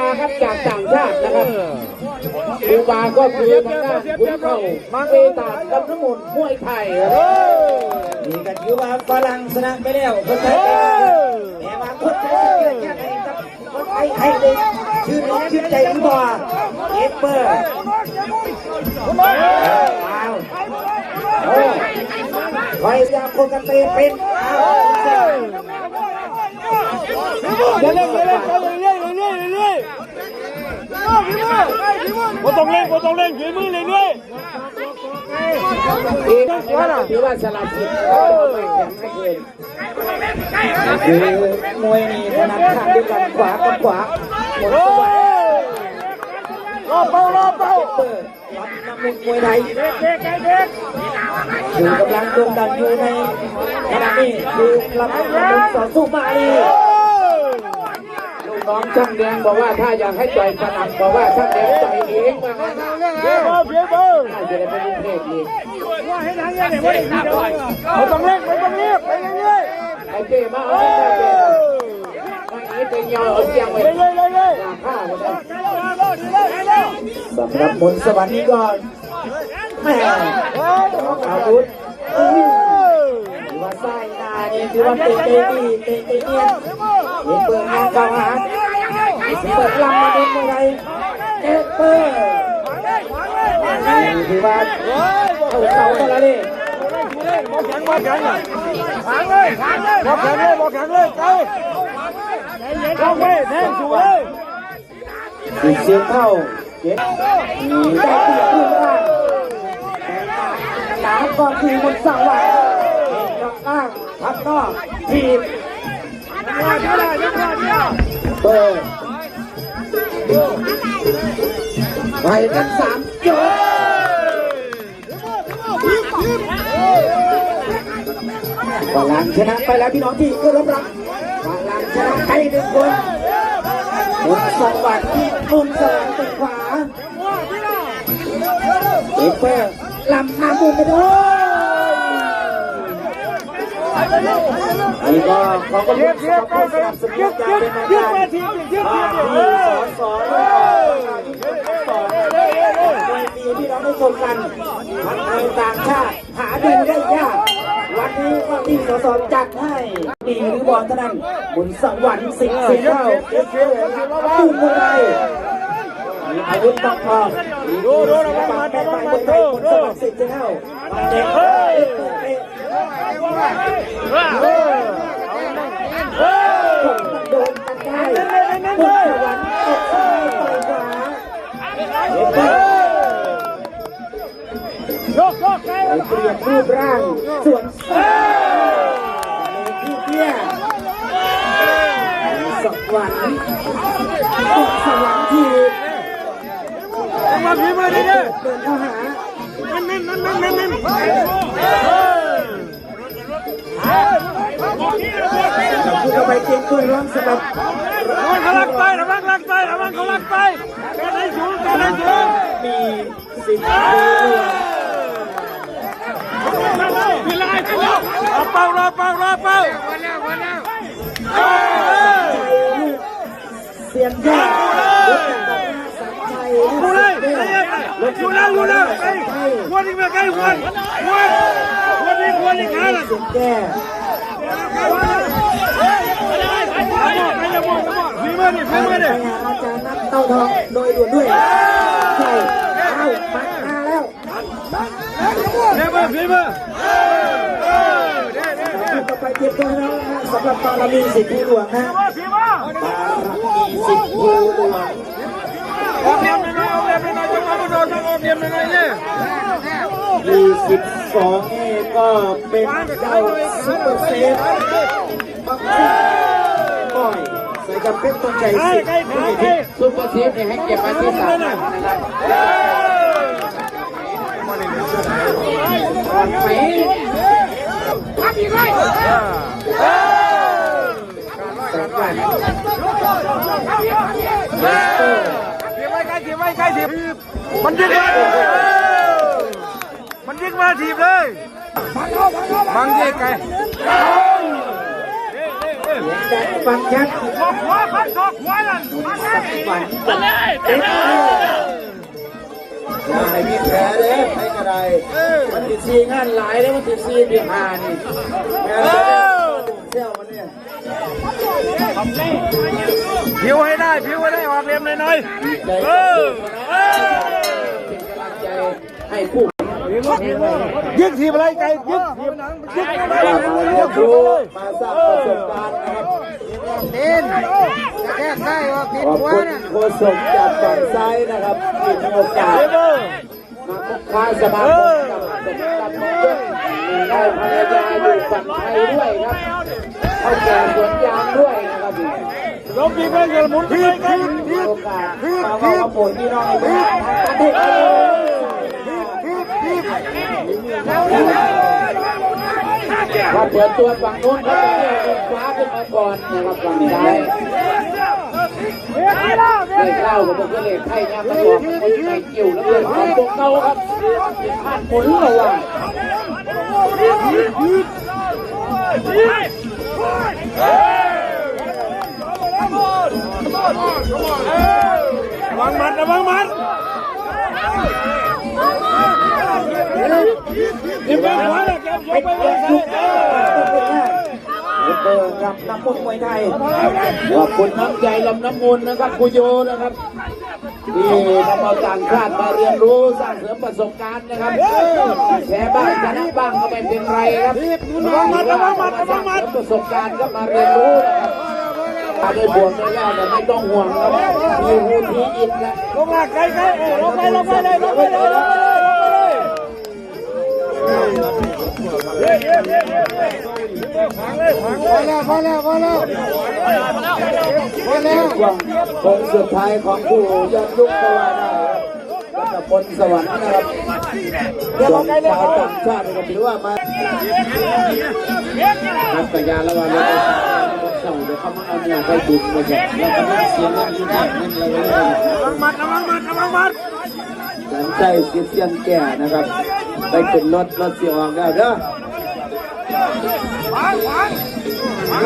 าครับจากต่างชาตินะครับครูบาก็คือทางด้านคุณเข้าเวตากับน้ำมนต์มวยไทยนี่ก็ถือว่าฝรั่งชนะไปแล้วคนไทยแต่ว่าคนไทยแค่ไหนครับคนไทยให้เลยชื่อน้องชื่อใจหรือเปล่าเอฟเปอร์ไว้ยาคนกันเตะเป็นเรื่อยบ่ต้องเล่นฝีมือเรื่อยถือว่าสลัดสิทธิ์คือมวยนี่ถนัดข้างด้วยกันขวากับขวาหมดสวัสดิ์รอเป้าเปิดรับน้ำมุนมวยไทยคือกำลังโด่งดังอยู่ในขณะนี้คือลำน้ำสอนสู้มาลีลูกน้องช่างแดงบอกว่าถ้าอยากให้ต่อยสนับบอกว่าช่างแดงต่อยเองว่างั้นน่าจะได้เป็นลูกเทพอีกไม่ต้องเล่นไปเรื่อยไอ้เจ๊มาเอาไอ้เจ๊วันนี้เป็นยอเอาเสียงไว้ฆ่าสำหรับมนต์สวรรค์นี้ก่อนแม่อาวุธว่าไส้นานี่คือว่าเตะเนียนเปิดงานกลางหางเปิดลำมาเป็นอะไรเปิดคือว่าเอาเสาเท่านั้นเลยบอกแข็งเลยเจ้าลงไปแทงสวยเสียงเข้าเจ็บได้เปรียบรูปร่างหนาก็คือมนต์สวรรค์กับอ้างทับนอกทีบเปิดไปกัน3ยกฝรั่งชนะไปแล้วพี่น้องที่ก็รับฝรั่งชนะไป1 คนมนต์สวรรค์ที่มนต์สวรรค์เป็นขวาเอฟเฟอร์ลำน้ำมุมไปด้วยนี่ก็เขาก็เรียกเขาสนับสนุนการเป็นอาจารย์ที่สอนในปีที่เราได้ชมกันทั้งในต่างชาติหาดูได้ยากวันนี้ก็ที่สอนจัดให้ดีหรือบอลเท่านั้นบุญสวรรค์สิงห์สีเท้าเอฟเฟอร์ตุ้มอะไรมีอาวุธต้องพอดูระวังมาแต่ไปบนไทยบุญสวรรค์สิงห์สีเท้าเด็กโดนกันได้บุญสวรรค์ออกซ้ายต่อยขวาเปลี่ยนรูปร่างส่วนซ้ายที่เตี้ยสวรรค์สวรรค์ที่มาพี่มือนี่เด้อเดินเข้าหาผู้เข้าไปเก่งตัวร้องสำหรับเขาลักไประวังเขาลักไปการให้สูงมีสิทธิ์เป้ารอเป้าเสียงยอดดูเลยไอ้วันนี้มาใกล้วันนี้ขาละแก้ฝีมือดิอาจารย์นักเต้าทองโดยด่วนด้วยใช่เอาปักมาแล้วฝีมือต่อไปเตรียมตัวแล้วนะสำหรับบารมีสิทธิ์ผู้หลวงนะบารมีสิทธิ์ผู้หลวง22นี่ก็เป็นเจ้าซุปเปอร์เซฟบักซี่บ่อยใส่กับเพชรต้นใจสิซุปเปอร์เซฟให้เก็บมาที่3นะครับไปทับอีกเลยสำคัญใกล้ถีบมันยิงมาถีบเลยบังยิงไกล ดังฟังชัด หัวพันศอกหัวนั่นมาเลย ฝันเต็มอย่าให้มีแผลเลยใครก็ได้มันติดซีงานหลายแล้วมันติดซีเดือดหานี่เที่ยวมันเนี่ย ผิวให้ได้ผิวให้ได้ออกเรียมหน่อยๆเออ เป็นกำลังใจให้ผู้ ยึดทีมอะไรไก่ยึดทีมหนังยึดอะไร มาเรียนรู้มาสร้างประสบการณ์นะครับ แค่ใกล้ว่าผิด ขอบ หัว คุณ น่ะ โค้ชสมจากฝั่งซ้ายนะครับที่มีโอกาส มาคุกค้าสมาคมกับสมกับน้องเยอะมีได้ภรรยาอยู่ฝั่งไทยด้วยครับเข้าแก่สวนยางด้วยนะครับ ลงปีกไปเงินหมุนทีมกัน มีโอกาสมาว่าขโมยพี่น้องในบ้านทางประเทศ พอเปิดตัวฝั่งโน้นเขาจะเรียกฟ้าขึ้นมาก่อนนะครับฝั่งซ้ายเลขเล่ากับพวกเลขไทยเนี่ยมันบอกมันไม่กิ่วแล้วเรื่องของพวกเขาครับพลาดหมุนระวัง ระวังมัดระวังมัดเก็บหัวนะเก็บหัวไปเลย เปิดรับน้ำมุนมวยไทย ขอบคุณน้ำใจลำน้ำมูลนะครับคุโยนะครับที่นำเอาต่างชาติมาเรียนรู้สร้างเสริมประสบการณ์นะครับแพ้บ้างชนะบ้างก็ไม่เป็นไรครับประสบการณ์ก็มาเรียนรู้นะครับถ้าได้บวกได้แล้วเนี่ยไม่ต้องห่วงครับมีหูทีอินนะ ลงมาไกลไกลลงไปเลยลงไปเลยลงไปเลยพังเลยพังเลย พอแล้วพอแล้ว ช่วงโค้งสุดท้ายของผู้ยอดยุคก็ว่าได้ครับรัตพลสวรรค์นะครับส่วนชาวต่างชาติก็ถือว่ามา ครับสัญญาแล้วว่าเราจะเส่าเดี๋ยวเขามาเอาเนี่ยไปดุไปเถอะแล้วก็ไม่เสียเงินที่นั่นนั่นเลย ระวังมัดระวังมัดระวังมัด สนใจคิดเสียนแก่นะครับไปขึ้นรถเสียออกแล้วเด้อ พังพัง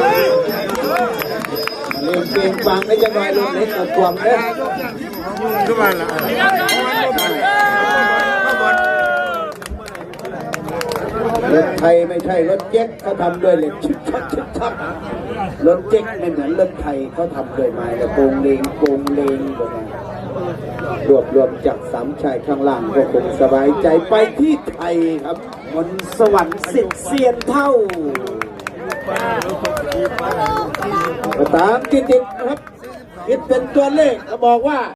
เล่นเกมฟังได้จังหน่อยลูกเล็กกับกวมเด้อ ขึ้นมาละ รถไทยไม่ใช่รถเจ๊กเขาทำด้วยเหล็กชิดชักชิดชักรถเจ๊กไม่เหมือนรถไทยเขาทำด้วยไม้แต่โกงเลงแบบนั้นรวมจากสามชายข้างล่างก็คงสบายใจไปที่ไทยครับมนต์สวรรค์สิทธิ์เซียนเท่าก็ตามติดๆนะครับคิดเป็นตัวเลขก็บอกว่า